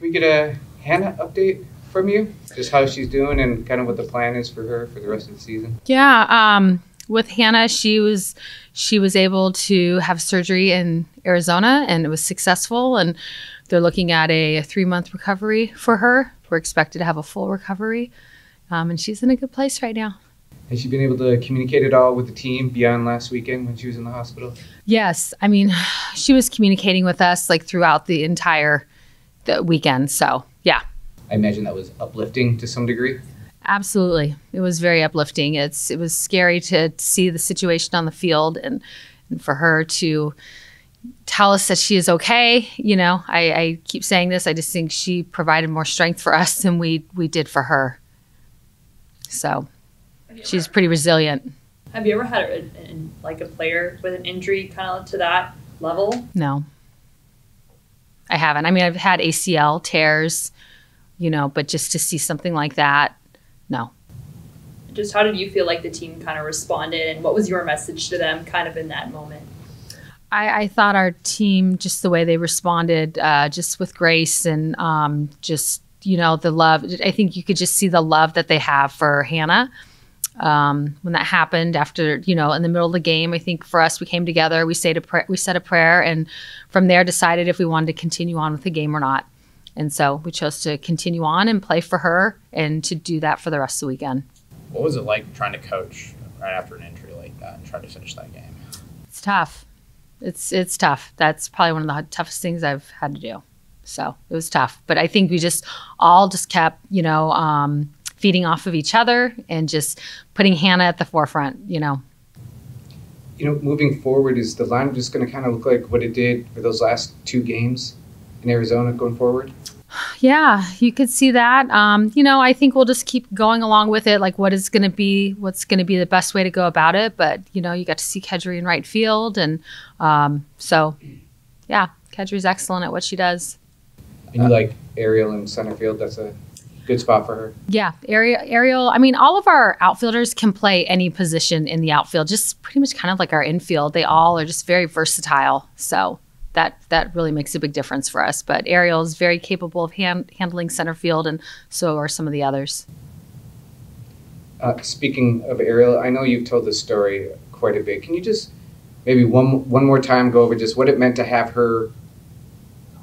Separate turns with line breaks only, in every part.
can we get a Hanna update from you? Just how she's doing and kind of what the plan is for her for the rest of the season?
Yeah, with Hanna, she was able to have surgery in Arizona, and it was successful. And they're looking at a 3-month recovery for her. We're expected to have a full recovery, and she's in a good place right now.
Has she been able to communicate at all with the team beyond last weekend when she was in the hospital?
Yes, I mean, she was communicating with us like throughout the entire weekend. So yeah,
I imagine that was uplifting to some degree.
Absolutely. It was very uplifting. It was scary to see the situation on the field and for her to tell us that she is okay. You know, I keep saying this. I just think she provided more strength for us than we did for her. So she's pretty resilient.
Have you ever had a player with an injury kind of to that level?
No, I haven't. I mean, I've had ACL tears, you know, but just to see something like that, no.
Just how did you feel like the team kind of responded, and what was your message to them kind of in that moment?
I thought our team, just the way they responded, just with grace and just, you know, the love. I think you could just see the love that they have for Hanna. When that happened after, you know, in the middle of the game, I think for us, we came together, we said a prayer, and from there decided if we wanted to continue on with the game or not. And so we chose to continue on and play for her and to do that for the rest of the weekend.
What was it like trying to coach right after an injury like that and try to finish that game?
It's tough. It's tough. That's probably one of the toughest things I've had to do. So it was tough. But I think we just all kept, you know, feeding off of each other and just putting Hanna at the forefront, you know.
You know, moving forward, is the line just going to kind of look like what it did for those last 2 games in Arizona going forward?
Yeah, you could see that. You know, I think we'll just keep going along with it, like what's going to be the best way to go about it. But, you know, you got to see Kedri in right field. And so, yeah, Kedri's excellent at what she does.
And you like Ariel in Centerfield? That's a good spot for her.
Yeah, Ariel. I mean, all of our outfielders can play any position in the outfield, just pretty much kind of like our infield. They all are just very versatile. So that really makes a big difference for us. But Ariel is very capable of handling center field, and so are some of the others.
Speaking of Ariel, I know you've told this story quite a bit. Can you just maybe one more time go over just what it meant to have her,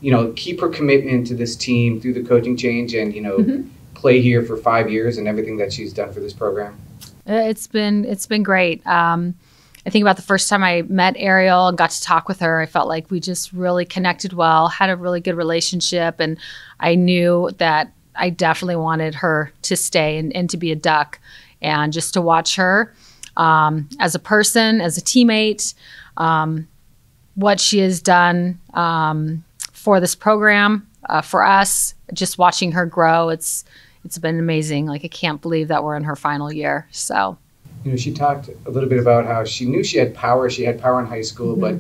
you know, keep her commitment to this team through the coaching change and, you know, play here for 5 years and everything that she's done for this program?
It's been great. I think about the first time I met Ariel and got to talk with her, I felt like we just really connected well, had a really good relationship, and I knew that I definitely wanted her to stay and to be a Duck, and just to watch her as a person, as a teammate, what she has done for this program, for us, just watching her grow, it's been amazing. Like, I can't believe that we're in her final year. So,
you know, she talked a little bit about how she knew she had power. She had power in high school, but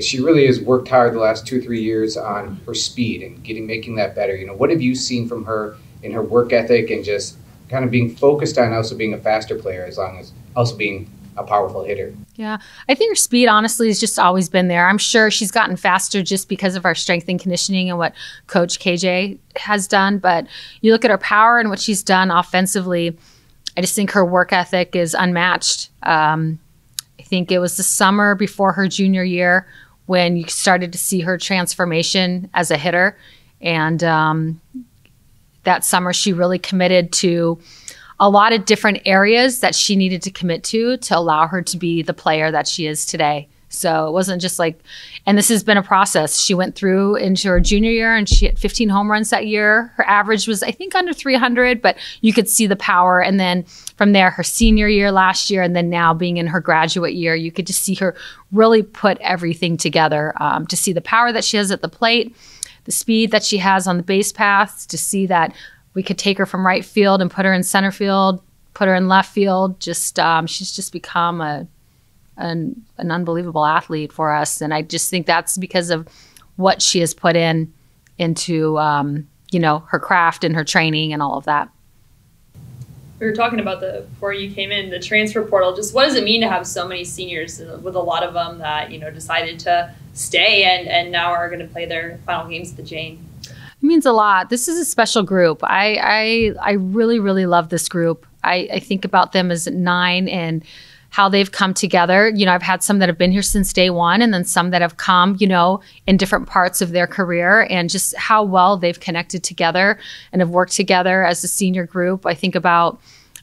she really has worked hard the last 2-3 years on her speed and making that better. You know, what have you seen from her in her work ethic and just kind of being focused on also being a faster player as long as also being a powerful hitter?
Yeah, I think her speed, honestly, has just always been there. I'm sure she's gotten faster just because of our strength and conditioning and what Coach KJ has done. But you look at her power and what she's done offensively, I just think her work ethic is unmatched. I think it was the summer before her junior year when you started to see her transformation as a hitter. And that summer, she really committed to a lot of different areas that she needed to commit to allow her to be the player that she is today. So it wasn't just like, and this has been a process. She went through into her junior year and she hit 15 home runs that year. Her average was, I think, under 300, but you could see the power. And then from there, her senior year last year, and then now being in her graduate year, you could just see her really put everything together to see the power that she has at the plate, the speed that she has on the base paths, to see that we could take her from right field and put her in center field, put her in left field. Just she's just become an unbelievable athlete for us, and I just think that's because of what she has put into you know, her craft and her training and all of that.
We were talking about before you came in, the transfer portal. Just what does it mean to have so many seniors, with a lot of them that, you know, decided to stay and now are going to play their final games at the Jane?
It means a lot. This is a special group. I really, really love this group. I think about them as 9 and how they've come together. You know, I've had some that have been here since day one, and then some that have come, you know, in different parts of their career, and just how well they've connected together and have worked together as a senior group. I think about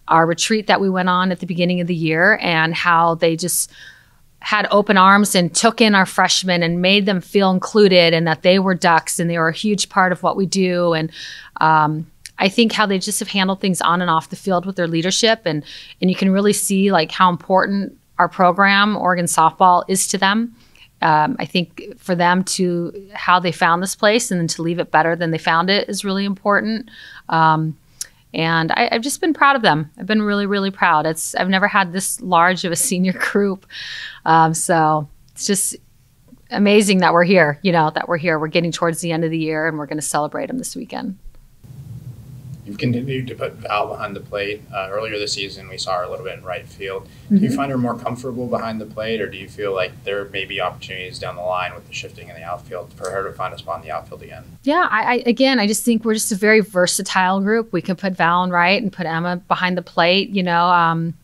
our retreat that we went on at the beginning of the year and how they just had open arms and took in our freshmen and made them feel included and that they were Ducks and they were a huge part of what we do. And I think how they just have handled things on and off the field with their leadership. And you can really see like how important our program, Oregon softball, is to them. I think for them to how they found this place and then to leave it better than they found it is really important. And I've just been proud of them. I've been really, really proud. I've never had this large of a senior group. So it's just amazing that we're here, you know, that we're here. We're getting towards the end of the year and we're going to celebrate them this weekend.
You've continued to put Val behind the plate. Earlier this season, we saw her a little bit in right field. Do you find her more comfortable behind the plate, or do you feel like there may be opportunities down the line with the shifting in the outfield for her to find a spot in the outfield again?
Yeah, I just think we're just a very versatile group. We can put Val in right and put Emma behind the plate. You know,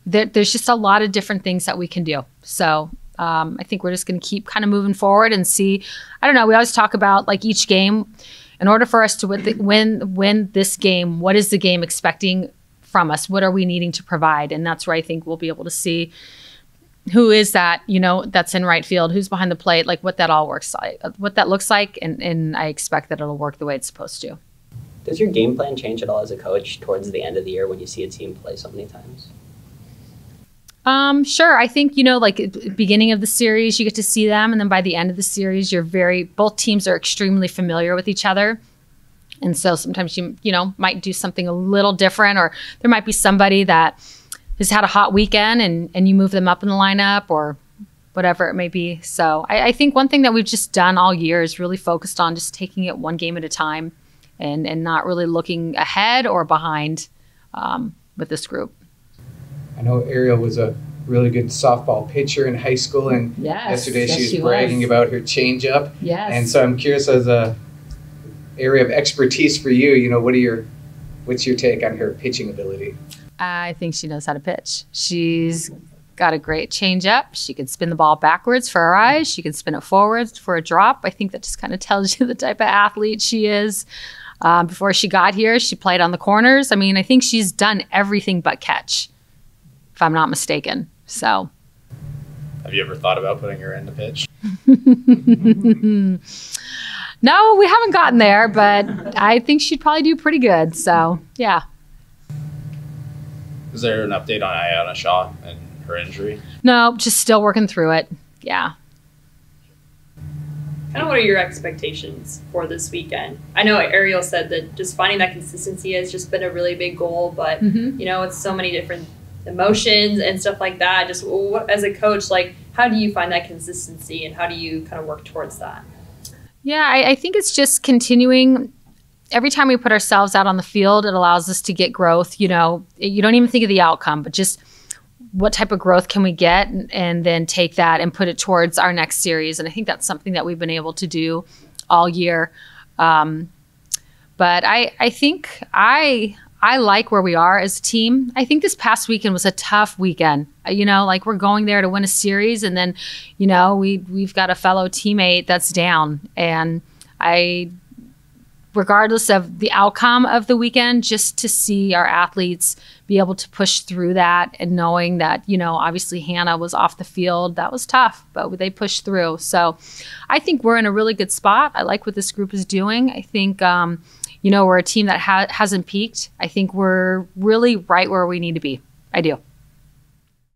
there's just a lot of different things that we can do. So I think we're just going to keep kind of moving forward and see. I don't know. We always talk about like each game. In order for us to win this game, what is the game expecting from us? What are we needing to provide? And that's where I think we'll be able to see who is that, you know, that's in right field, who's behind the plate, like what that all works like, what that looks like. And I expect that it'll work the way it's supposed to.
Does your game plan change at all as a coach towards the end of the year when you see a team play so many times?
Sure. I think, you know, like at the beginning of the series, you get to see them. And then by the end of the series, both teams are extremely familiar with each other. And so sometimes you might do something a little different, or there might be somebody that has had a hot weekend and you move them up in the lineup or whatever it may be. So I think one thing that we've just done all year is really focused on just taking it one game at a time and not really looking ahead or behind with this group.
I know Ariel was a really good softball pitcher in high school, and yesterday she was bragging about her changeup.
Yes.
And so I'm curious, as a area of expertise for you, you know, what's your take on her pitching ability?
I think she knows how to pitch. She's got a great changeup. She can spin the ball backwards for her eyes. She can spin it forwards for a drop. I think that just kind of tells you the type of athlete she is. Before she got here, she played on the corners. I mean, I think she's done everything but catch, if I'm not mistaken. So,
have you ever thought about putting her in the pitch?
No, we haven't gotten there, but I think she'd probably do pretty good. So, yeah.
Is there an update on Ayanna Shaw and her injury?
No, just still working through it. Yeah.
Kind of what are your expectations for this weekend? I know Ariel said that just finding that consistency has just been a really big goal, but, you know, it's so many different emotions and stuff like that. Just as a coach, like, how do you find that consistency and how do you kind of work towards that?
Yeah, I think it's just continuing. Every time we put ourselves out on the field, it allows us to get growth. You know, you don't even think of the outcome, but just what type of growth can we get and then take that and put it towards our next series. And I think that's something that we've been able to do all year. But I think I like where we are as a team. I think this past weekend was a tough weekend. You know, like we're going there to win a series, and then, you know, we've got a fellow teammate that's down. And regardless of the outcome of the weekend, just to see our athletes be able to push through that and knowing that, you know, obviously Hanna was off the field, that was tough, but they pushed through. So I think we're in a really good spot. I like what this group is doing. I think, you know, we're a team that hasn't peaked. I think we're really right where we need to be. I do.